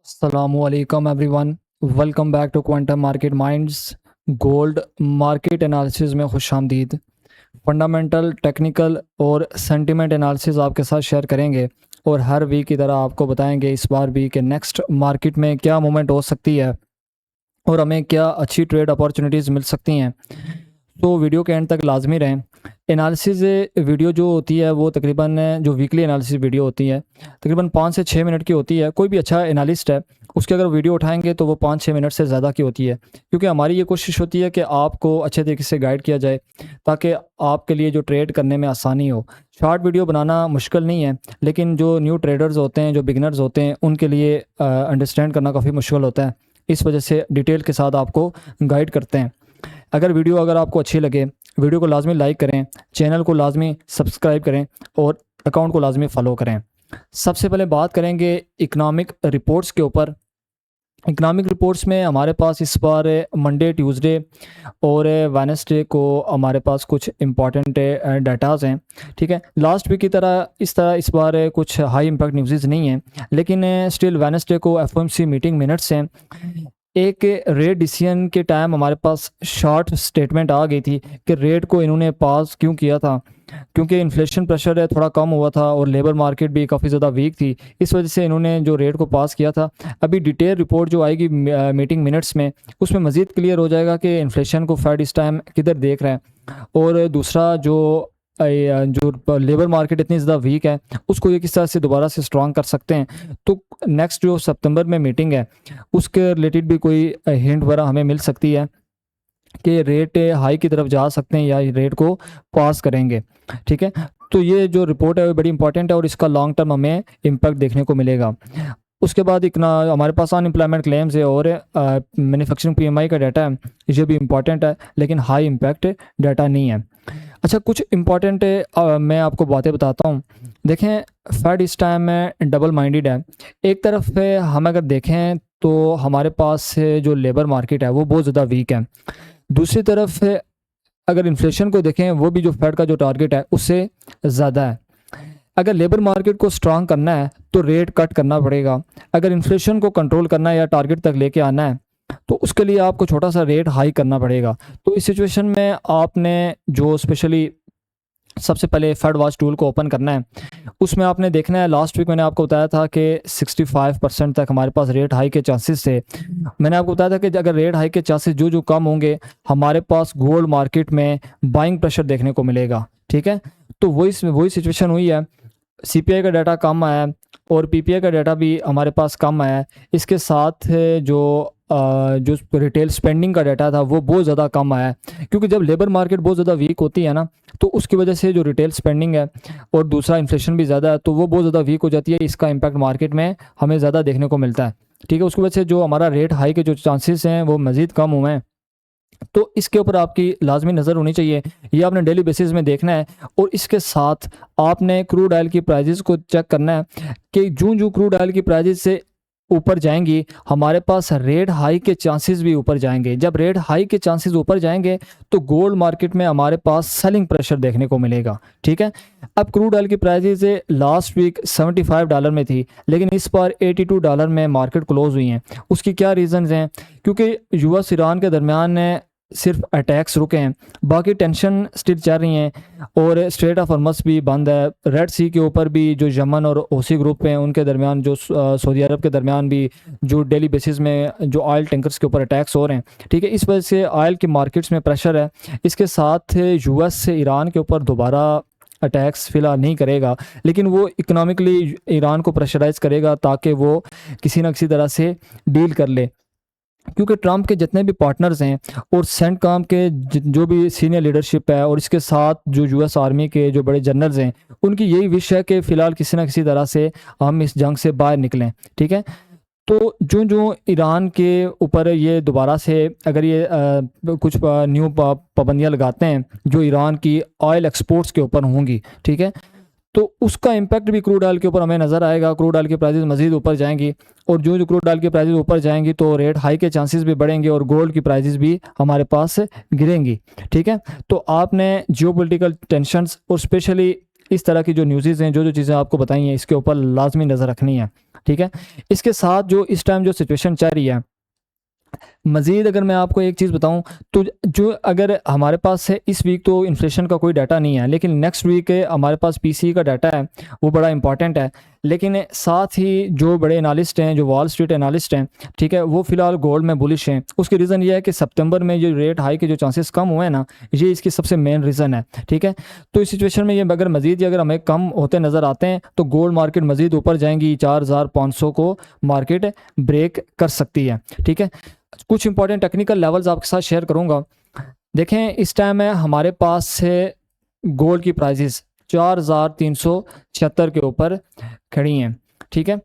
अस्सलामुअलैकुम everyone, welcome back to quantum market minds. Gold market analysis में खुशामदीद। Fundamental, technical और सेंटिमेंट एनालिसिस आपके साथ शेयर करेंगे और हर वीक की तरह आपको बताएंगे इस बार भी कि नेक्स्ट मार्केट में क्या मूवमेंट हो सकती है और हमें क्या अच्छी ट्रेड अपॉर्चुनिटीज़ मिल सकती हैं। तो वीडियो के एंड तक लाजमी रहें। एनालिसिस वीडियो जो होती है वो तकरीबन जो वीकली एनालिसिस वीडियो होती है तकरीबन 5 से 6 मिनट की होती है। कोई भी अच्छा एनालिस्ट है उसके अगर वीडियो उठाएंगे तो वो 5-6 मिनट से ज़्यादा की होती है, क्योंकि हमारी ये कोशिश होती है कि आपको अच्छे तरीके से गाइड किया जाए ताकि आपके लिए जो ट्रेड करने में आसानी हो। शॉर्ट वीडियो बनाना मुश्किल नहीं है, लेकिन जो न्यू ट्रेडर्स होते हैं, जो बिगनर्स होते हैं, उनके लिए अंडरस्टैंड करना काफ़ी मुश्किल होता है। इस वजह से डिटेल के साथ आपको गाइड करते हैं। अगर आपको अच्छी लगे, वीडियो को लाजमी लाइक करें, चैनल को लाजमी सब्सक्राइब करें और अकाउंट को लाजमी फॉलो करें। सबसे पहले बात करेंगे इकनॉमिक रिपोर्ट्स के ऊपर। इकनॉमिक रिपोर्ट्स में हमारे पास इस बार मंडे, ट्यूसडे और वेडनेसडे को हमारे पास कुछ इंपॉर्टेंट डाटाज़ हैं। ठीक है, लास्ट वीक की तरह इस बार कुछ हाई इम्पैक्ट न्यूज़ नहीं है, लेकिन स्टिल वेडनेसडे को एफओएमसी मीटिंग मिनट्स हैं। एक रेट डिसीजन के टाइम हमारे पास शॉर्ट स्टेटमेंट आ गई थी कि रेट को इन्होंने पास क्यों किया था, क्योंकि इन्फ्लेशन प्रेशर है थोड़ा कम हुआ था और लेबर मार्केट भी काफ़ी ज़्यादा वीक थी। इस वजह से इन्होंने जो रेट को पास किया था। अभी डिटेल रिपोर्ट जो आएगी मीटिंग मिनट्स में, उसमें मज़ीद क्लियर हो जाएगा कि इन्फ्लेशन को फेड इस टाइम किधर देख रहा है, और दूसरा जो लेबर मार्केट इतनी ज़्यादा वीक है उसको ये किस तरह से दोबारा से स्ट्रॉन्ग कर सकते हैं। तो नेक्स्ट जो सितंबर में मीटिंग है उसके रिलेटेड भी कोई हिंट वगैरह हमें मिल सकती है कि रेट हाई की तरफ जा सकते हैं या रेट को पास करेंगे। ठीक है, तो ये जो रिपोर्ट है वो बड़ी इंपॉर्टेंट है और इसका लॉन्ग टर्म हमें इम्पैक्ट देखने को मिलेगा। उसके बाद हमारे पास अनएम्प्लॉयमेंट क्लेम्स है और मैन्युफैक्चरिंग पीएमआई का डाटा है, ये भी इंपॉर्टेंट है लेकिन हाई इम्पैक्ट डाटा नहीं है। अच्छा, कुछ इम्पॉर्टेंट मैं आपको बातें बताता हूँ। देखें, फेड इस टाइम में डबल माइंडेड है। एक तरफ हम अगर देखें तो हमारे पास जो लेबर मार्केट है वो बहुत ज़्यादा वीक है। दूसरी तरफ अगर इन्फ्लेशन को देखें, वो भी जो फेड का जो टारगेट है उससे ज़्यादा है। अगर लेबर मार्केट को स्ट्रांग करना है तो रेट कट करना पड़ेगा। अगर इन्फ्लेशन को कंट्रोल करना है या टारगेट तक लेके आना है तो उसके लिए आपको छोटा सा रेट हाई करना पड़ेगा। तो इस सिचुएशन में आपने जो स्पेशली सबसे पहले फेड वॉच टूल को ओपन करना है, उसमें आपने देखना है। लास्ट वीक मैंने आपको बताया था कि 65% तक हमारे पास रेट हाई के चांसेस थे। मैंने आपको बताया था कि अगर रेट हाई के चांसेस जो कम होंगे, हमारे पास गोल्ड मार्केट में बाइंग प्रेशर देखने को मिलेगा। ठीक है, तो वही सिचुएशन हुई है। सीपीआई का डाटा कम आया है और पीपीआई का डाटा भी हमारे पास कम आया है। इसके साथ जो रिटेल स्पेंडिंग का डाटा था वो बहुत ज़्यादा कम आया है, क्योंकि जब लेबर मार्केट बहुत ज़्यादा वीक होती है ना, तो उसकी वजह से जो रिटेल स्पेंडिंग है और दूसरा इन्फ्लेशन भी ज़्यादा है तो वो बहुत ज़्यादा वीक हो जाती है। इसका इम्पैक्ट मार्केट में हमें ज़्यादा देखने को मिलता है। ठीक है, उसकी वजह से जो हमारा रेट हाई के जो चांसेस हैं वो मज़ीद कम हुए हैं। तो इसके ऊपर आपकी लाजमी नज़र होनी चाहिए, ये आपने डेली बेसिस में देखना है। और इसके साथ आपने क्रूड ऑयल की प्राइजेस को चेक करना है कि जो क्रूड ऑयल की प्राइजेस से ऊपर जाएंगी, हमारे पास रेट हाई के चांसेस भी ऊपर जाएंगे। जब रेट हाई के चांसेस ऊपर जाएंगे तो गोल्ड मार्केट में हमारे पास सेलिंग प्रेशर देखने को मिलेगा। ठीक है, अब क्रूड ऑयल की प्राइजेस लास्ट वीक $75 में थी, लेकिन इस बार $82 में मार्केट क्लोज हुई हैं। उसकी क्या रीज़न्स हैं? क्योंकि यूएस ईरान के दरमियान सिर्फ अटैक्स रुके हैं, बाकी टेंशन स्टिल चल रही हैं और स्ट्रेट ऑफ हॉर्मज़ भी बंद है। रेड सी के ऊपर भी जो यमन और ओसी ग्रुप हैं उनके दरमियान, जो सऊदी अरब के दरमियान भी जो डेली बेसिस में जो ऑयल टैंकर्स के ऊपर अटैक्स हो रहे हैं। ठीक है, इस वजह से ऑयल की मार्केट्स में प्रेशर है। इसके साथ यूएस से ईरान के ऊपर दोबारा अटैक्स फ़िलहाल नहीं करेगा, लेकिन वो इकोनॉमिकली ईरान को प्रेशराइज करेगा ताकि वो किसी न किसी तरह से डील कर ले। क्योंकि ट्रंप के जितने भी पार्टनर्स हैं और सेंटकॉम के जो भी सीनियर लीडरशिप है और इसके साथ जो यूएस आर्मी के जो बड़े जनरल्स हैं, उनकी यही विश है कि फ़िलहाल किसी न किसी तरह से हम इस जंग से बाहर निकलें। ठीक है, तो जो ईरान के ऊपर ये दोबारा से अगर ये कुछ न्यू पाबंदियाँ लगाते हैं जो ईरान की ऑयल एक्सपोर्ट्स के ऊपर होंगी, ठीक है, तो उसका इम्पैक्ट भी क्रूड ऑयल के ऊपर हमें नज़र आएगा। क्रूड ऑयल की प्राइसेस मज़ीद ऊपर जाएंगी और जो क्रूड ऑयल की प्राइसेस ऊपर जाएंगी तो रेट हाई के चांसेस भी बढ़ेंगे और गोल्ड की प्राइसेस भी हमारे पास गिरेंगी। ठीक है, तो आपने जियोपॉलिटिकल टेंशन्स और स्पेशली इस तरह की जो न्यूज़ हैं, जो चीज़ें आपको बताई हैं, इसके ऊपर लाजमी नज़र रखनी है ठीक है। इसके साथ जो इस टाइम जो सिचुएशन चल रही है, मज़ीद अगर मैं आपको एक चीज़ बताऊं तो जो अगर हमारे पास है इस वीक तो इन्फ्लेशन का कोई डाटा नहीं है, लेकिन नेक्स्ट वीक हमारे पास पीसी का डाटा है, वो बड़ा इंपॉर्टेंट है। लेकिन साथ ही जो बड़े एनालिस्ट हैं, जो वॉल स्ट्रीट एनालिस्ट हैं, ठीक है, वो फिलहाल गोल्ड में बुलिश हैं। उसकी रीज़न ये है कि सितंबर में जो रेट हाई के जो चांसेस कम हुए हैं ना, ये इसकी सबसे मेन रीज़न है। ठीक है, तो इस सिचुएशन में ये अगर मज़ीद अगर हमें कम होते नज़र आते हैं तो गोल्ड मार्केट मज़ीद ऊपर जाएंगी, 4500 को मार्केट ब्रेक कर सकती है। ठीक है, कुछ इंपॉर्टेंट टेक्निकल लेवल्स आपके साथ शेयर करूंगा। देखें, इस टाइम है हमारे पास से गोल्ड की प्राइसेस 4376 के ऊपर खड़ी हैं। ठीक है,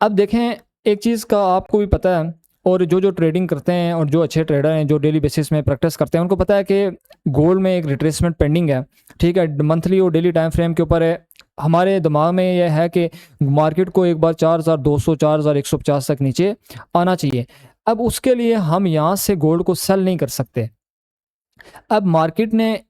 अब देखें एक चीज़ का आपको भी पता है, और जो जो ट्रेडिंग करते हैं और जो अच्छे ट्रेडर हैं जो डेली बेसिस में प्रैक्टिस करते हैं, उनको पता है कि गोल्ड में एक रिट्रेसमेंट पेंडिंग है। ठीक है, मंथली और डेली टाइम फ्रेम के ऊपर है। हमारे दिमाग में यह है कि मार्केट को एक बार 4200 4150 तक नीचे आना चाहिए। अब उसके लिए हम यहाँ से गोल्ड को सेल नहीं कर सकते। अब मार्केट में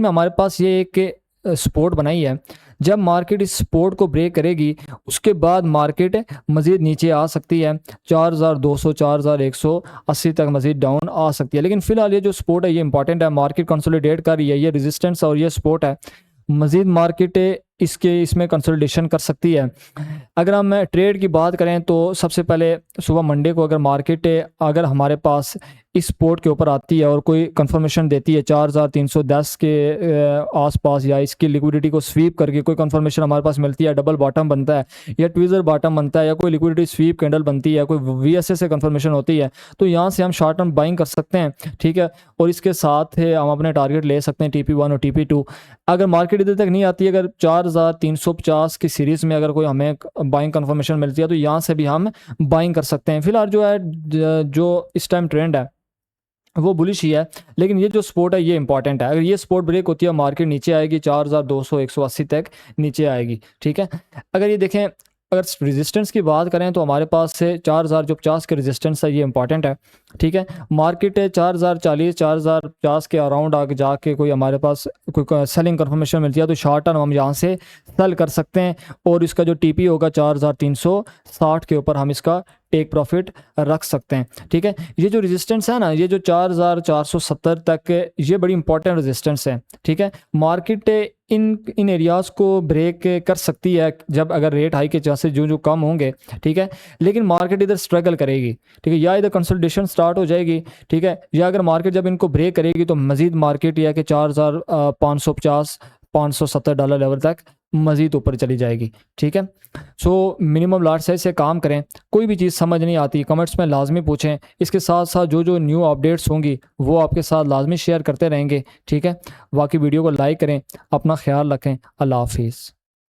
हमारे पास ये एक सपोर्ट बनाई है। जब मार्केट इस सपोर्ट को ब्रेक करेगी उसके बाद मार्केट मज़ीद नीचे आ सकती है, 4200 4180 तक मज़ीद डाउन आ सकती है। लेकिन फिलहाल ये जो सपोर्ट है ये इंपॉर्टेंट है, मार्केट कंसोलिडेट कर रही है, ये रेजिस्टेंस और ये सपोर्ट है। मज़ीद मार्केट इसमें कंसोलिडेशन कर सकती है। अगर हम ट्रेड की बात करें तो सबसे पहले सुबह मंडे को अगर मार्केट अगर हमारे पास इस सपोर्ट के ऊपर आती है और कोई कंफर्मेशन देती है 4310 के आसपास, या इसकी लिक्विडिटी को स्वीप करके कोई कंफर्मेशन हमारे पास मिलती है, डबल बॉटम बनता है या ट्विज़र बॉटम बनता है या कोई लिक्विडिटी स्वीप कैंडल बनती है, कोई वीएसए से कंफर्मेशन होती है, तो यहाँ से हम शॉर्ट टर्म बाइंग कर सकते हैं। ठीक है, और इसके साथ हम अपने टारगेट ले सकते हैं TP1 और TP2। अगर मार्केट इधर तक नहीं आती, अगर 4350 की सीरीज़ में अगर कोई हमें बाइंग कंफर्मेशन मिलती है तो यहाँ से भी हम बाइंग कर सकते हैं। फिलहाल जो है जो इस टाइम ट्रेंड है वो बुलिश ही है, लेकिन ये जो सपोर्ट है ये इंपॉर्टेंट है। अगर ये सपोर्ट ब्रेक होती है मार्केट नीचे आएगी, 4200 180 तक नीचे आएगी। ठीक है, अगर ये देखें, अगर रेजिस्टेंस की बात करें तो हमारे पास से 4050 के रेजिस्टेंस है, ये इंपॉर्टेंट है। ठीक है, मार्केट 4040 4050 के अराउंड आगे जाके कोई हमारे पास कोई सेलिंग कंफर्मेशन मिलती है तो शॉर्ट टर्म हम यहाँ से सेल कर सकते हैं, और इसका जो TP होगा 4360 के ऊपर हम इसका टेक प्रॉफिट रख सकते हैं। ठीक है, ये जो रेजिस्टेंस है ना, ये जो 4470 तक, ये बड़ी इंपॉर्टेंट रेजिस्टेंस है। ठीक है, मार्केट इन एरियाज़ को ब्रेक कर सकती है जब अगर रेट हाई के चांसेस जो कम होंगे। ठीक है, लेकिन मार्केट इधर स्ट्रगल करेगी। ठीक है, या इधर कंसोलिडेशन स्टार्ट हो जाएगी। ठीक है, या अगर मार्केट जब इनको ब्रेक करेगी तो मज़ीद मार्केट या कि 4550 $570 लेवल तक मज़ीद ऊपर चली जाएगी। ठीक है, सो मिनिमम लॉट साइज से काम करें। कोई भी चीज़ समझ नहीं आती कमेंट्स में लाजमी पूछें। इसके साथ साथ जो जो न्यू अपडेट्स होंगी वो आपके साथ लाजमी शेयर करते रहेंगे। ठीक है, बाकी वीडियो को लाइक करें, अपना ख्याल रखें। अल्लाह हाफिज़।